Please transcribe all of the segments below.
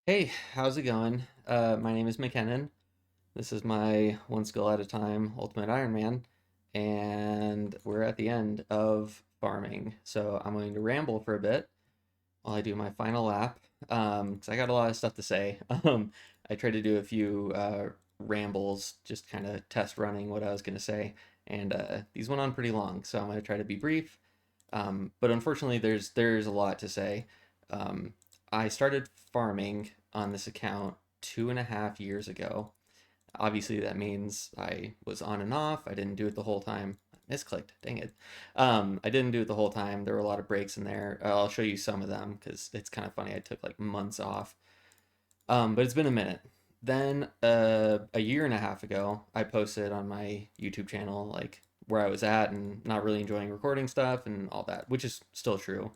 Hey, how's it going? My name is McKinnon. This is my one skill at a time Ultimate Ironman, and we're at the end of farming. So I'm going to ramble for a bit while I do my final lap, because I got a lot of stuff to say. I tried to do a few rambles, just kind of test running what I was going to say, and these went on pretty long, so I'm going to try to be brief. But unfortunately, there's a lot to say. Um, I started farming on this account 2.5 years ago. Obviously, that means I was on and off. I didn't do it the whole time. I misclicked, dang it. I didn't do it the whole time. There were a lot of breaks in there. I'll show you some of them because it's kind of funny. I took like months off. But it's been a minute. Then a year and a half ago, I posted on my YouTube channel like where I was at and not really enjoying recording stuff and all that, which is still true.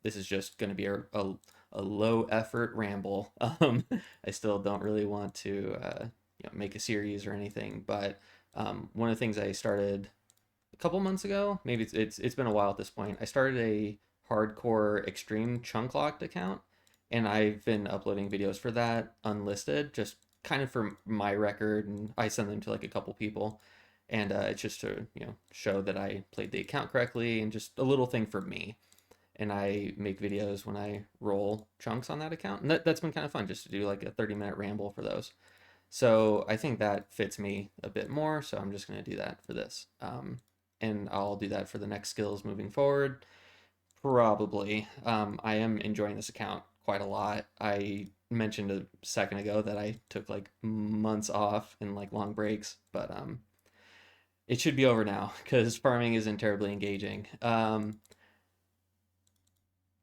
This is just going to be a low effort ramble. I still don't really want to make a series or anything, but one of the things I started a couple months ago, maybe it's been a while at this point. I started a hardcore extreme chunk locked account, and I've been uploading videos for that unlisted, just kind of for my record, and I send them to like a couple people, and it's just to show that I played the account correctly, and just a little thing for me. And I make videos when I roll chunks on that account, and that's been kind of fun just to do like a 30-minute ramble for those. So I think that fits me a bit more. So I'm just going to do that for this. And I'll do that for the next skills moving forward. Probably. I am enjoying this account quite a lot. I mentioned a second ago that I took like months off and like long breaks, but it should be over now because farming isn't terribly engaging.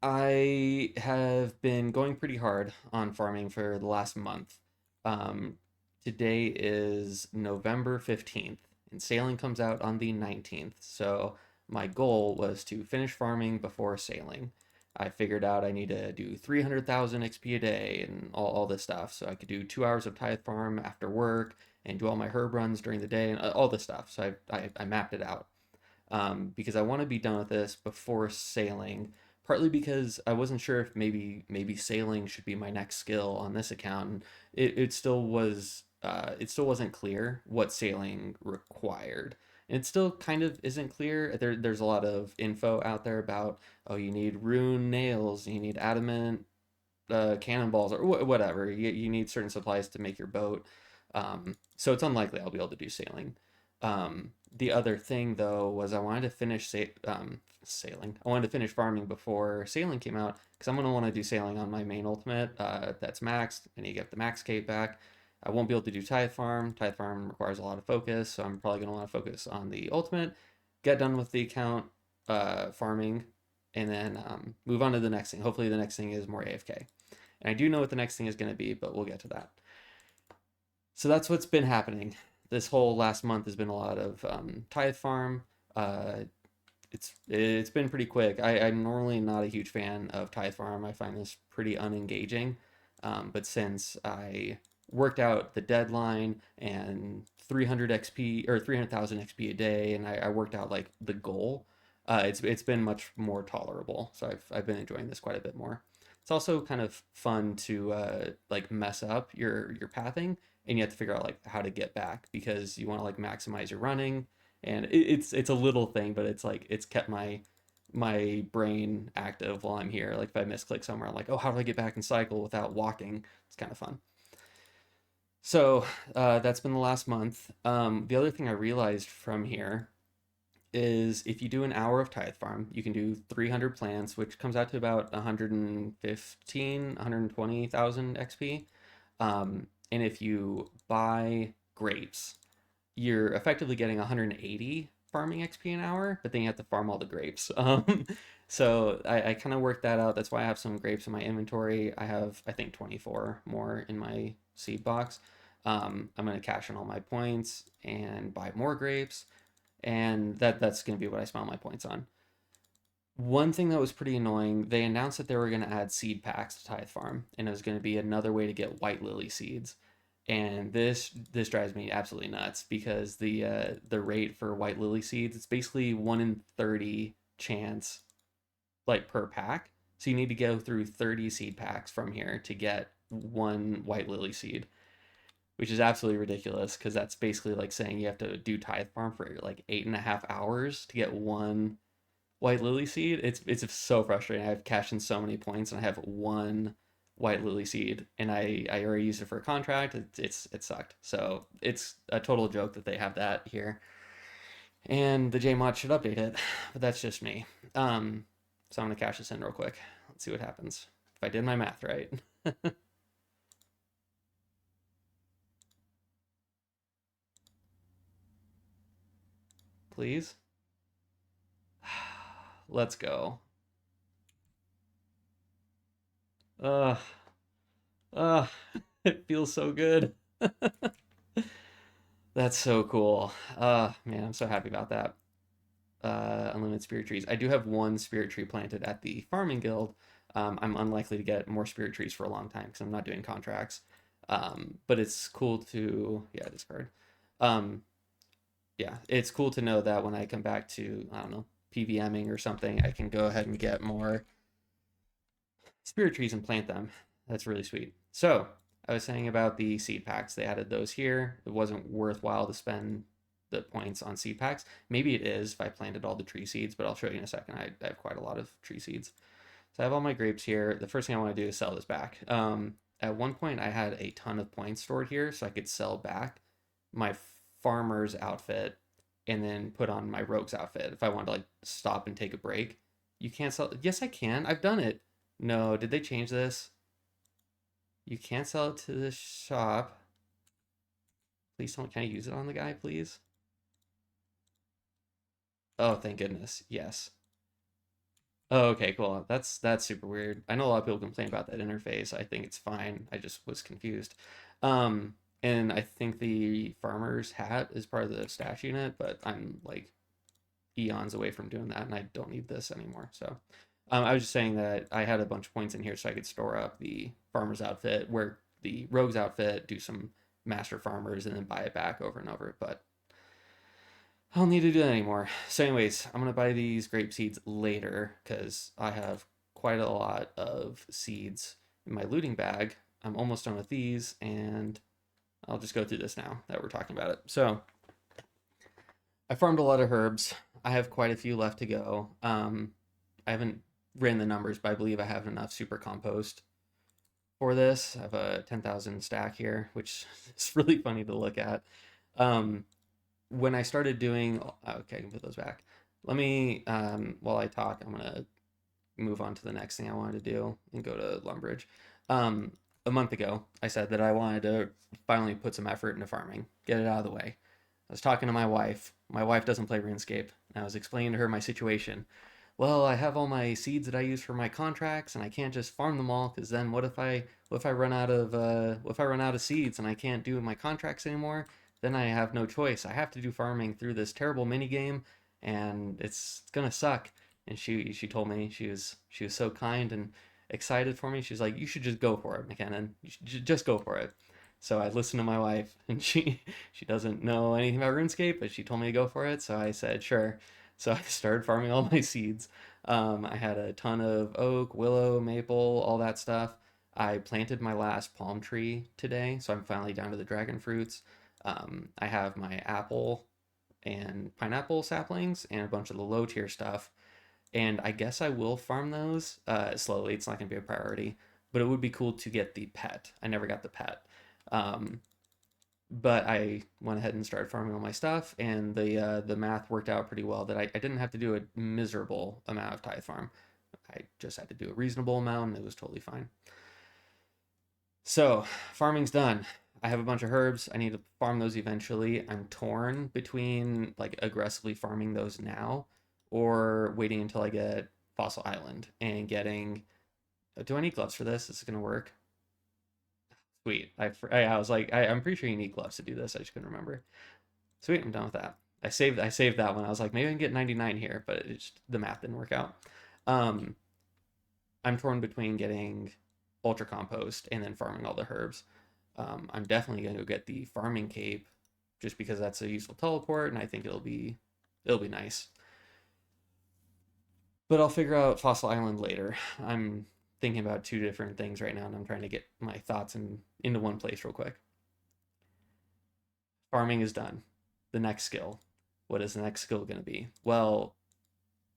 I have been going pretty hard on farming for the last month. Um, Today is November 15th, and sailing comes out on the 19th. So my goal was to finish farming before sailing. I figured out I need to do 300,000 XP a day and all this stuff. So I could do 2 hours of Tithe Farm after work and do all my herb runs during the day and all this stuff. So I mapped it out because I want to be done with this before sailing. Partly because I wasn't sure if maybe sailing should be my next skill on this account. And it still was it still wasn't clear what sailing required. And it still kind of isn't clear. There's a lot of info out there about, oh, you need rune nails, you need adamant cannonballs, or whatever. You need certain supplies to make your boat. So it's unlikely I'll be able to do sailing. The other thing though was I wanted to finish sailing. I wanted to finish farming before sailing came out because I'm gonna want to do sailing on my main ultimate that's maxed, and you get the max cape back. I won't be able to do Tithe Farm. Tithe Farm requires a lot of focus, so I'm probably gonna want to focus on the ultimate, get done with the account farming, and then move on to the next thing. Hopefully, the next thing is more AFK. And I do know what the next thing is going to be, but we'll get to that. So that's what's been happening. This whole last month has been a lot of Tithe Farm. Uh, it's been pretty quick. I'm normally not a huge fan of Tithe Farm. I find this pretty unengaging. But since I worked out the deadline and 300 XP or 300,000 XP a day, and I worked out like the goal, it's been much more tolerable. So I've been enjoying this quite a bit more. It's also kind of fun to like mess up your pathing, and you have to figure out like how to get back because you want to like maximize your running, and it's a little thing, but it's like it's kept my brain active while I'm here. Like if I misclick somewhere, I'm like, oh, how do I get back and cycle without walking? It's kind of fun. So that's been the last month. The other thing I realized from here is if you do an hour of Tithe Farm, you can do 300 plants, which comes out to about 115, 120,000 XP. And if you buy grapes, you're effectively getting 180 farming XP an hour, but then you have to farm all the grapes. So I kind of worked that out. That's why I have some grapes in my inventory. I have, I think, 24 more in my seed box. I'm going to cash in all my points and buy more grapes, and that's going to be what I spend all my points on. One thing that was pretty annoying, they announced that they were going to add seed packs to Tithe Farm, and it was going to be another way to get white lily seeds. And this drives me absolutely nuts because the rate for white lily seeds, it's basically 1 in 30 chance like per pack. So you need to go through 30 seed packs from here to get one white lily seed, which is absolutely ridiculous because that's basically like saying you have to do Tithe Farm for like 8.5 hours to get one white lily seed. It's so frustrating. I've cashed in so many points and I have one white lily seed and I already used it for a contract. It sucked. So it's a total joke that they have that here. And the JMod should update it, but that's just me. So I'm gonna cash this in real quick. Let's see what happens. If I did my math right. Please. Let's go. Ugh. Ugh. It feels so good. That's so cool. Man, I'm so happy about that. Unlimited spirit trees. I do have one spirit tree planted at the farming guild. I'm unlikely to get more spirit trees for a long time because I'm not doing contracts. But it's cool to, yeah, discard. Um, yeah, it's cool to know that when I come back to, I don't know, PVMing or something, I can go ahead and get more spirit trees and plant them. That's really sweet. So I was saying about the seed packs. They added those here. It wasn't worthwhile to spend the points on seed packs. Maybe it is if I planted all the tree seeds, but I'll show you in a second. I have quite a lot of tree seeds. So I have all my grapes here. The first thing I want to do is sell this back. At one point, I had a ton of points stored here, so I could sell back my farmer's outfit and then put on my rogue's outfit if I wanted to like stop and take a break. You can't sell. Yes, I can. I've done it. No, did they change this? You can't sell it to the shop. Please don't. Can I use it on the guy, please? Oh, thank goodness. Yes. Oh, okay, cool. That's super weird. I know a lot of people complain about that interface. I think it's fine. I just was confused. And I think the farmer's hat is part of the stash unit, but I'm like eons away from doing that, and I don't need this anymore. So, I was just saying that I had a bunch of points in here so I could store up the farmer's outfit, wear the rogue's outfit, do some master farmers, and then buy it back over and over. But I don't need to do that anymore. So, anyways, I'm gonna buy these grape seeds later because I have quite a lot of seeds in my looting bag. I'm almost done with these, and I'll just go through this now that we're talking about it. So, I farmed a lot of herbs. I have quite a few left to go. I haven't ran the numbers, but I believe I have enough super compost for this. I have a 10,000 stack here, which is really funny to look at. Um, when I started doing, okay, I can put those back. Let me, while I talk, I'm gonna move on to the next thing I wanted to do and go to Lumbridge. Um, a month ago, I said that I wanted to finally put some effort into farming, get it out of the way. I was talking to my wife. My wife doesn't play RuneScape, and I was explaining to her my situation. Well, I have all my seeds that I use for my contracts, and I can't just farm them all because then what if I run out of seeds and I can't do my contracts anymore? Then I have no choice. I have to do farming through this terrible mini game, and it's gonna suck. And she told me she was so kind and excited for me. She's like, you should just go for it, McKinnon. You should just go for it. So I listened to my wife, and she doesn't know anything about RuneScape, but she told me to go for it. So I said sure. So I started farming all my seeds. I had a ton of oak, willow, maple, all that stuff. I planted my last palm tree today, so I'm finally down to the dragon fruits. I have my apple and pineapple saplings and a bunch of the low tier stuff. And I guess I will farm those slowly. It's not going to be a priority, but it would be cool to get the pet. I never got the pet. Um, but I went ahead and started farming all my stuff, and the math worked out pretty well that I didn't have to do a miserable amount of Tithe Farm. I just had to do a reasonable amount, and it was totally fine. So farming's done. I have a bunch of herbs. I need to farm those eventually. I'm torn between like aggressively farming those now or waiting until I get Fossil Island and getting. Do I need gloves for this? Is it gonna work? Sweet. I was like, I'm pretty sure you need gloves to do this. I just couldn't remember. Sweet, I'm done with that. I saved that one. I was like, maybe I can get 99 here, but the math didn't work out. Um, I'm torn between getting ultra compost and then farming all the herbs. I'm definitely going to get the farming cape just because that's a useful teleport, and I think it'll be nice. But I'll figure out Fossil Island later. I'm thinking about two different things right now, and I'm trying to get my thoughts into one place real quick. Farming is done. The next skill. What is the next skill going to be? Well,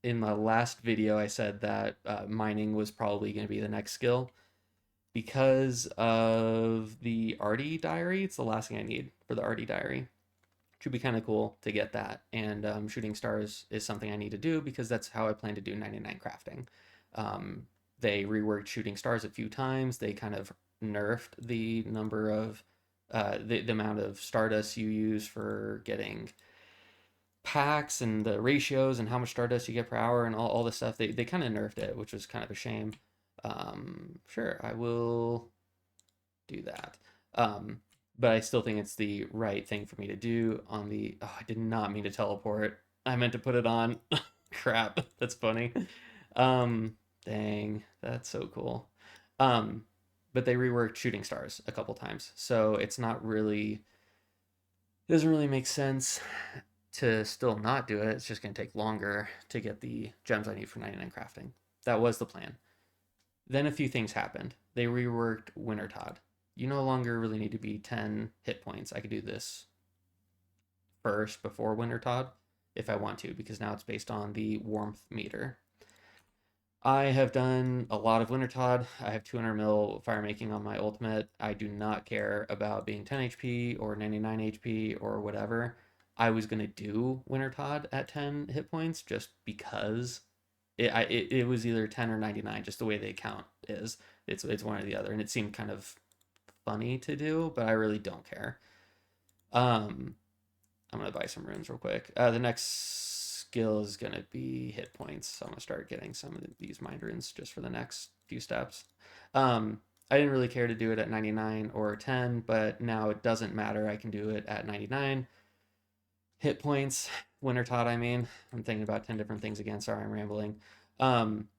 in my last video, I said that mining was probably going to be the next skill because of the Artie diary. It's the last thing I need for the Artie diary. Should be kind of cool to get that. And shooting stars is something I need to do because that's how I plan to do 99 crafting. Um, they reworked shooting stars a few times. They kind of nerfed the number of the amount of stardust you use for getting packs and the ratios and how much stardust you get per hour and all this stuff. They kind of nerfed it, which was kind of a shame. Sure, I will do that. But I still think it's the right thing for me to do on the. Oh, I did not mean to teleport. I meant to put it on. Crap, that's funny. Um, Dang, that's so cool. Um, but they reworked shooting stars a couple times, so it's not really. It doesn't really make sense to still not do it. It's just going to take longer to get the gems I need for 99 crafting. That was the plan. Then a few things happened. They reworked Wintertod. You no longer really need to be 10 hit points. I could do this first before Wintertod if I want to, because now it's based on the warmth meter. I have done a lot of Wintertod. I have 200 mil fire making on my ultimate. I do not care about being 10 HP or 99 HP or whatever. I was going to do Wintertod at 10 hit points just because it was either 10 or 99, just the way they count is. It's one or the other, and it seemed kind of funny to do, but I really don't care. Um, I'm gonna buy some runes real quick. The next skill is gonna be hit points, so I'm gonna start getting some of these mind runes just for the next few steps. I didn't really care to do it at 99 or 10, but now it doesn't matter. I can do it at 99 hit points. Wintertod, I mean. I'm thinking about 10 different things again. Sorry, I'm rambling. Um,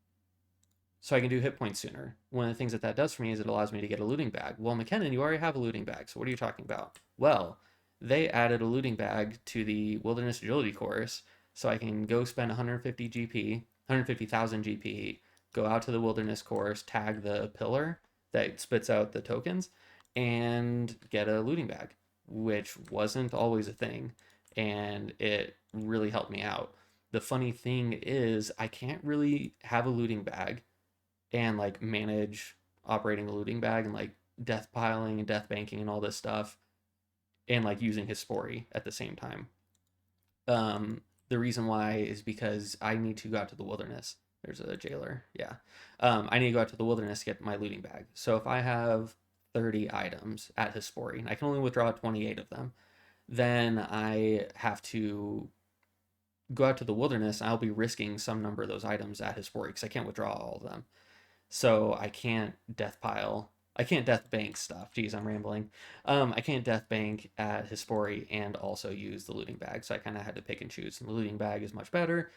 so I can do hit points sooner. One of the things that does for me is it allows me to get a looting bag. Well, McKinnon, you already have a looting bag, so what are you talking about? Well, they added a looting bag to the Wilderness Agility course, so I can go spend 150 GP, 150,000 GP, go out to the Wilderness course, tag the pillar that spits out the tokens, and get a looting bag, which wasn't always a thing, and it really helped me out. The funny thing is, I can't really have a looting bag and like manage operating a looting bag and like death piling and death banking and all this stuff and like using Hispori at the same time. The reason why is because I need to go out to the wilderness. There's a jailer. Yeah. I need to go out to the wilderness to get my looting bag. So if I have 30 items at Hispori and I can only withdraw 28 of them, then I have to go out to the wilderness. I'll be risking some number of those items at Hispori because I can't withdraw all of them. So I can't death pile. I can't death bank stuff. Geez, I'm rambling. I can't death bank at Hispori and also use the looting bag. So I kind of had to pick and choose. And the looting bag is much better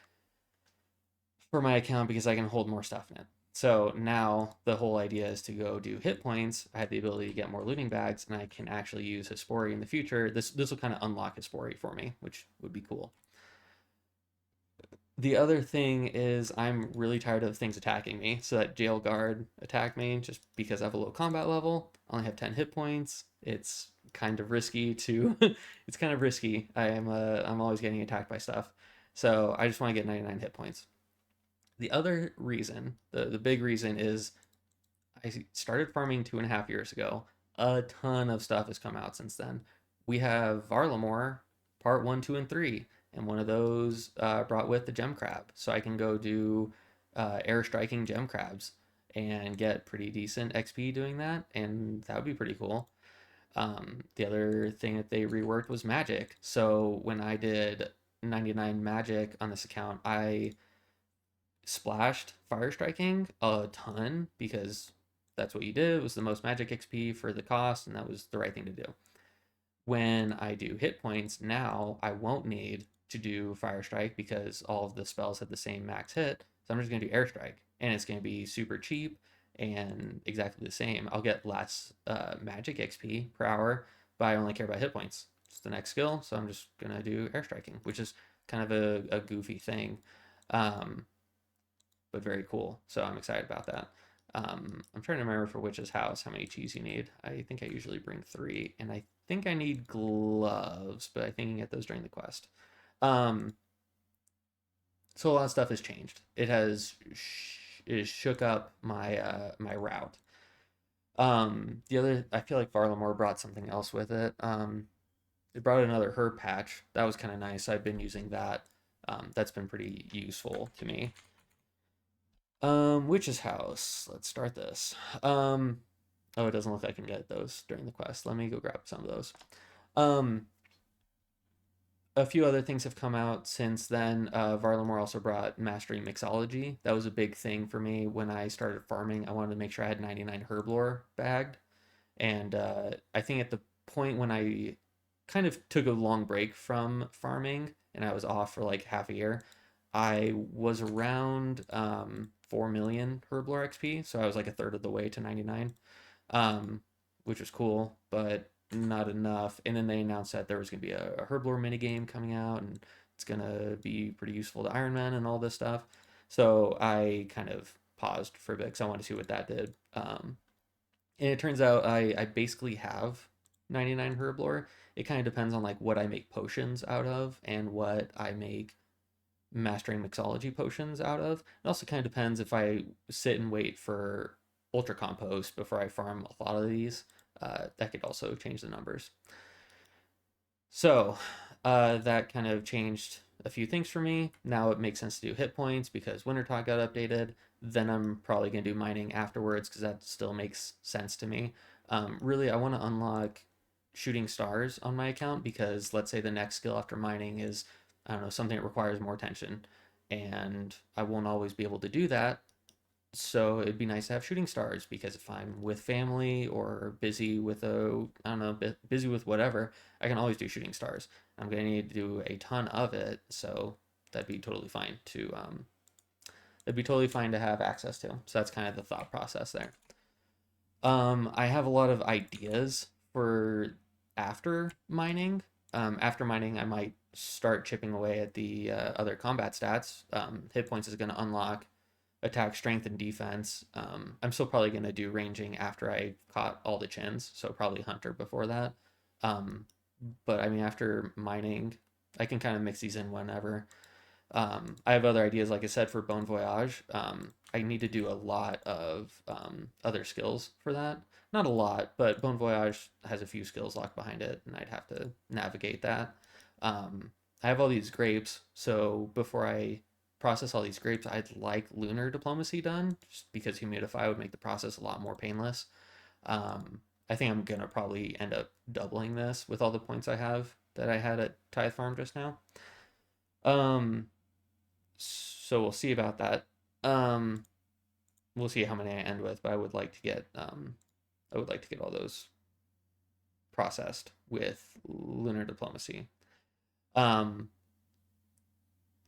for my account because I can hold more stuff in it. So now the whole idea is to go do hit points. I have the ability to get more looting bags, and I can actually use Hispori in the future. This will kind of unlock Hispori for me, which would be cool. The other thing is I'm really tired of things attacking me. So that jail guard attacked me just because I have a low combat level. I only have 10 hit points. It's kind of risky to it's kind of risky. I'm always getting attacked by stuff. So I just want to get 99 hit points. The other reason, the big reason is I started farming 2.5 years ago. A ton of stuff has come out since then. We have Varlamore part 1, 2, and 3, and one of those brought with the gem crab, so I can go do air striking gem crabs and get pretty decent XP doing that, and that would be pretty cool. The other thing that they reworked was magic. So when I did 99 magic on this account, I splashed fire striking a ton because that's what you did. It was the most magic XP for the cost, and that was the right thing to do. When I do hit points, now I won't need to do fire strike because all of the spells have the same max hit. So I'm just going to do air strike, and it's going to be super cheap and exactly the same. I'll get less magic XP per hour, but I only care about hit points. It's the next skill, so I'm just going to do air striking, which is kind of a goofy thing. Um, but very cool. So I'm excited about that. I'm trying to remember for Witch's House how many cheese you need. I think I usually bring 3, and I think I need gloves, but I think you can get those during the quest. Um, so a lot of stuff has changed. It has shook up my route. The other, I feel like Varlamore brought something else with it. It brought another herb patch. That was kind of nice. I've been using that. That's been pretty useful to me. Witch's House. Let's start this. Oh, it doesn't look like I can get those during the quest. Let me go grab some of those. Um, a few other things have come out since then. Varlamore also brought Mastering Mixology. That was a big thing for me when I started farming. I wanted to make sure I had 99 herb lore bagged. And I think at the point when I kind of took a long break from farming and I was off for like half a year, I was around 4 million herb lore XP. So I was like a third of the way to 99, um, which was cool, but not enough. And then they announced that there was going to be a herb lore minigame coming out, and it's going to be pretty useful to Iron Man and all this stuff. So I kind of paused for a bit because I wanted to see what that did. And it turns out I basically have 99 herb lore. It kind of depends on like what I make potions out of and what I make mastering mixology potions out of. It also kind of depends if I sit and wait for ultra compost before I farm a lot of these. That could also change the numbers. So that kind of changed a few things for me. Now it makes sense to do hit points because Wintertalk got updated. Then I'm probably going to do mining afterwards because that still makes sense to me. Really, I want to unlock shooting stars on my account because let's say the next skill after mining is, I don't know, something that requires more attention. And I won't always be able to do that, so it'd be nice to have shooting stars because if I'm with family or busy with I don't know, busy with whatever, I can always do shooting stars. I'm gonna need to do a ton of it, so that'd be totally fine to that'd be totally fine to have access to. So that's kind of the thought process there. I have a lot of ideas for after mining. After mining, I might start chipping away at the other combat stats. Hit points is going to unlock attack, strength, and defense. I'm still probably going to do ranging after I caught all the chins, so probably hunter before that. Um, but I mean, after mining, I can kind of mix these in whenever. I have other ideas, like I said, for Bon Voyage. I need to do a lot of other skills for that. Not a lot, but Bon Voyage has a few skills locked behind it, and I'd have to navigate that. I have all these grapes, so before I process all these grapes, I'd like lunar diplomacy done, just because humidify would make the process a lot more painless. I think I'm gonna probably end up doubling this with all the points I have that I had at Tithe Farm just now. Um, so we'll see about that. Um, we'll see how many I end with, but I would like to get all those processed with lunar diplomacy. Um,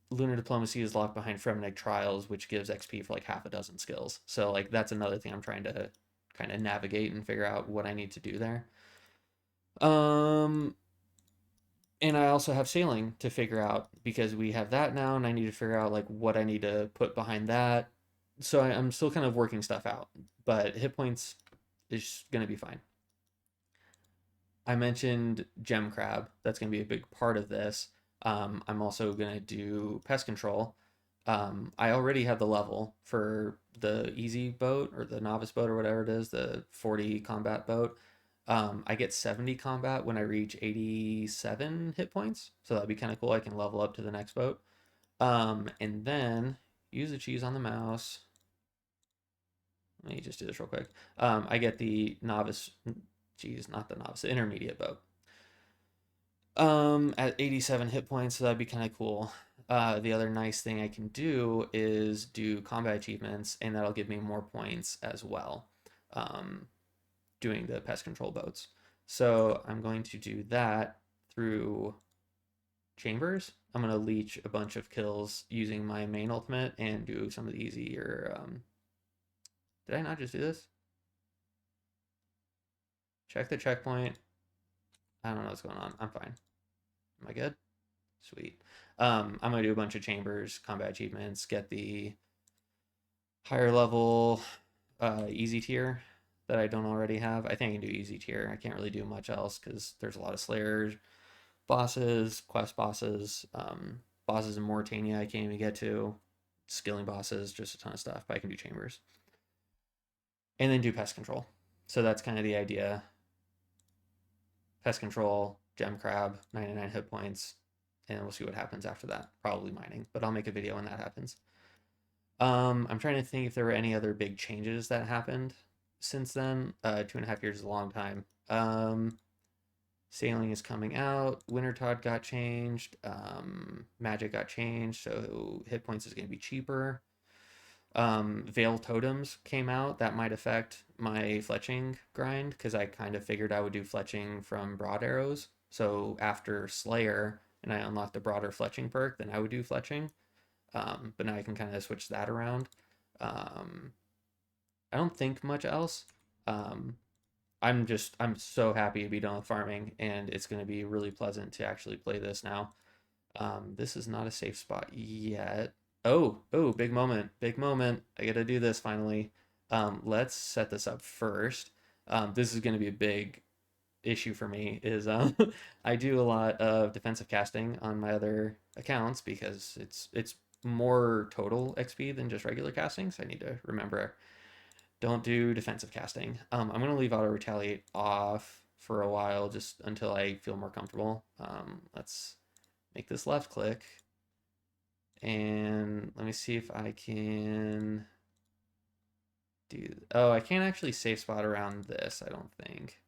lunar diplomacy is locked behind Fremennik trials, which gives XP for like half a dozen skills. So like that's another thing I'm trying to kind of navigate and figure out what I need to do there. Um, and I also have sailing to figure out because we have that now, and I need to figure out like what I need to put behind that. So I'm still kind of working stuff out, but hit points is gonna be fine. I mentioned gem crab. That's gonna be a big part of this. I'm also gonna do pest control. I already have the level for the easy boat or the novice boat or whatever it is, the 40 combat boat. I get 70 combat when I reach 87 hit points. So that'd be kind of cool. I can level up to the next boat. And then use the cheese on the mouse. Let me just do this real quick. I get the novice, geez, not the novice, the intermediate boat. At 87 hit points, so that'd be kind of cool. The other nice thing I can do is do combat achievements, and that'll give me more points as well. Doing the pest control boats. So I'm going to do that through chambers. I'm going to leech a bunch of kills using my main ultimate and do some of the easier. Did I not just do this? Check the checkpoint. I don't know what's going on. I'm fine. Am I good? Sweet. I'm going to do a bunch of chambers, combat achievements, get the higher level easy tier that I don't already have. I think I can do easy tier. I can't really do much else because there's a lot of Slayers, bosses, quest bosses, bosses in Mauritania I can't even get to, skilling bosses, just a ton of stuff. But I can do chambers and then do pest control. So that's kind of the idea. Pest control, gem crab, 99 hit points, and we'll see what happens after that. Probably mining, but I'll make a video when that happens. I'm trying to think if there were any other big changes that happened since then. 2.5 years is a long time. Sailing is coming out. Wintertod got changed. Magic got changed, so hit points is going to be cheaper. Veil totems came out. That might affect my fletching grind because I kind of figured I would do fletching from broad arrows. So after Slayer and I unlocked the broader fletching perk, then I would do fletching. But now I can kind of switch that around. Um, I don't think much else. Um, I'm so happy to be done with farming, and it's going to be really pleasant to actually play this now. This is not a safe spot yet. Oh, big moment, big moment. I gotta do this finally. Let's set this up first. This is gonna be a big issue for me is I do a lot of defensive casting on my other accounts because it's more total XP than just regular casting, so I need to remember don't do defensive casting. I'm gonna leave auto retaliate off for a while just until I feel more comfortable. Let's make this left click and let me see if I can do. Oh, I can't actually safe spot around this, I don't think.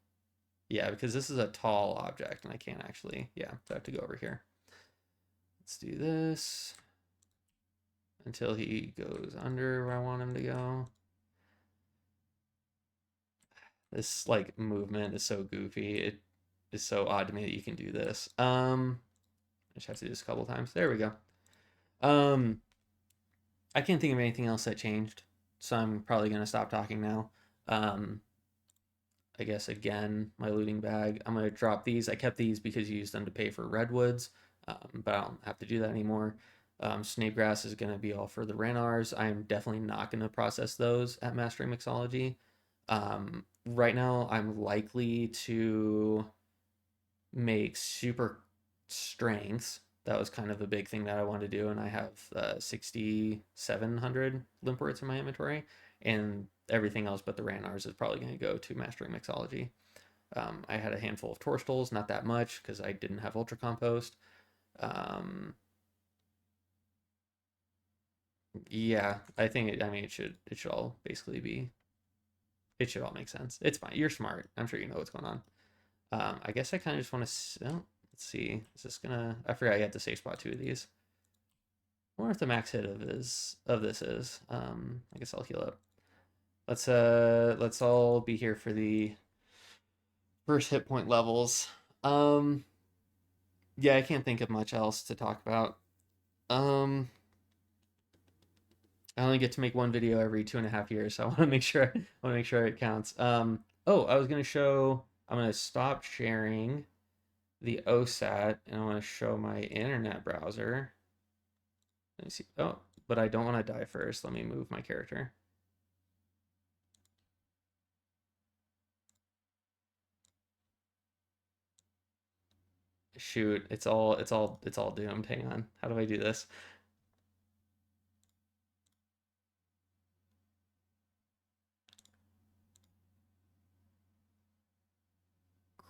Yeah, because this is a tall object and I can't actually. Yeah, so I have to go over here. Let's do this until he goes under where I want him to go. This like movement is so goofy. It is so odd to me that you can do this. I just have to do this a couple times. There we go. Um, I can't think of anything else that changed, so I'm probably gonna stop talking now. Um, I guess again, my looting bag. I'm gonna drop these. I kept these because you used them to pay for redwoods, but I don't have to do that anymore. Snake grass is gonna be all for the Ranars. I am definitely not gonna process those at Mastering Mixology. Right now, I'm likely to make super strengths. That was kind of a big thing that I wanted to do, and I have 6,700 limp in my inventory, and everything else but the Ranars is probably going to go to Mastering Mixology. I had a handful of Torstals, not that much because I didn't have Ultra Compost. Yeah, I think I mean it should all basically be it should all make sense. It's fine. You're smart. I'm sure you know what's going on. I guess I kind of just want to. Oh, let's see. Is this gonna? I forgot I had to safe spot two of these. I wonder if the max hit of this is. I guess I'll heal up. Let's all be here for the first hit point levels. Um, yeah, I can't think of much else to talk about. Um, I only get to make one video every 2.5 years, so I want to make sure it counts. Oh, I was gonna show. I'm gonna stop sharing the OSAT and I want to show my internet browser. Let me see. Oh, but I don't want to die first. Let me move my character. Shoot, it's all doomed. Hang on. How do I do this?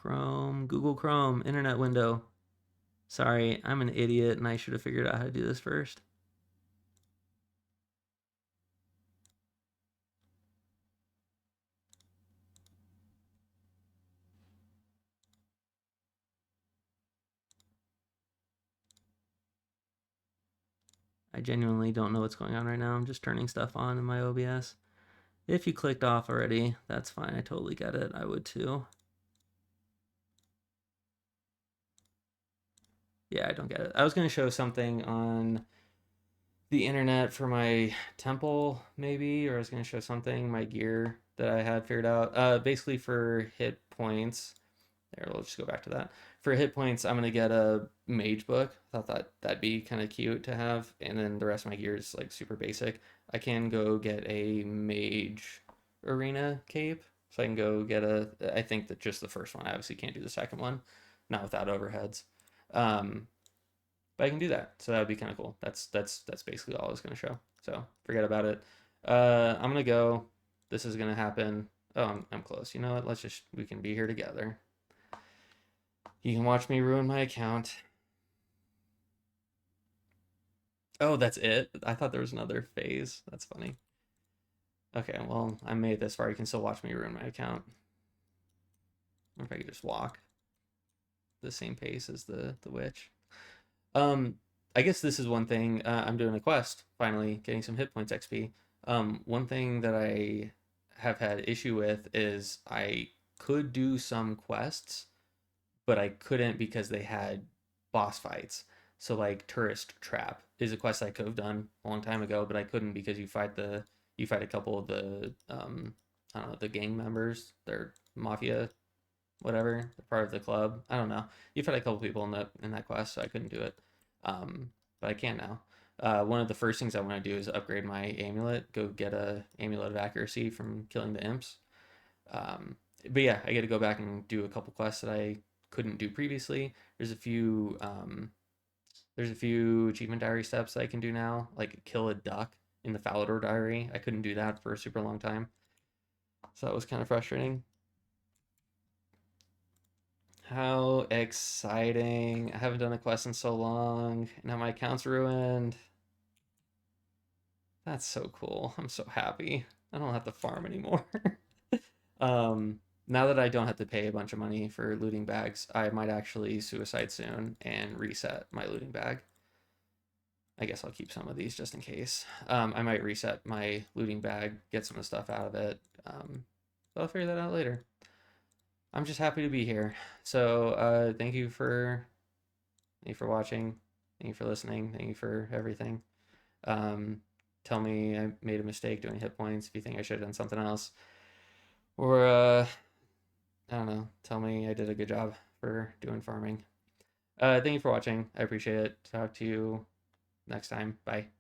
Chrome, Google Chrome, internet window. Sorry, I'm an idiot and I should have figured out how to do this first. I genuinely don't know what's going on right now. I'm just turning stuff on in my OBS. If you clicked off already, that's fine. I totally get it. I would too. Yeah, I don't get it. I was going to show something on the internet for my temple, maybe, or I was going to show something, my gear that I had figured out. Basically, for hit points, there, we'll just go back to that. For hit points, I'm going to get a mage book. I thought that'd be kind of cute to have. And then the rest of my gear is like super basic. I can go get a mage arena cape. So I can go get I think that just the first one. I obviously can't do the second one, not without overheads. Um, but I can do that. So that would be kind of cool. That's basically all I was gonna show. So forget about it. I'm gonna go. This is gonna happen. Oh, I'm close. You know what? We can be here together. You can watch me ruin my account. Oh, that's it? I thought there was another phase. That's funny. Okay, well, I made this far. You can still watch me ruin my account. Or if I could just walk the same pace as the witch. Um, I guess this is one thing. I'm doing a quest, finally getting some hit points XP. One thing that I have had issue with is I could do some quests, but I couldn't because they had boss fights. So like Tourist Trap is a quest I could have done a long time ago, but I couldn't because you fight a couple of the I don't know, the gang members. They're mafia, whatever. They're part of the club. I don't know. You fight a couple people in that quest, so I couldn't do it. But I can now. One of the first things I want to do is upgrade my amulet. Go get a amulet of accuracy from killing the imps. Um, but yeah, I get to go back and do a couple quests that I couldn't do previously. There's a few achievement diary steps I can do now, like kill a duck in the Falador diary. I couldn't do that for a super long time, so that was kind of frustrating. How exciting! I haven't done a quest in so long. Now my account's ruined. That's so cool. I'm so happy. I don't have to farm anymore. Now that I don't have to pay a bunch of money for looting bags, I might actually suicide soon and reset my looting bag. I guess I'll keep some of these just in case. I might reset my looting bag, get some of the stuff out of it. But I'll figure that out later. I'm just happy to be here. So thank you for watching, thank you for listening, thank you for everything. Um, Tell me I made a mistake doing hit points if you think I should have done something else, or I don't know. Tell me I did a good job for doing farming. Thank you for watching. I appreciate it. Talk to you next time. Bye.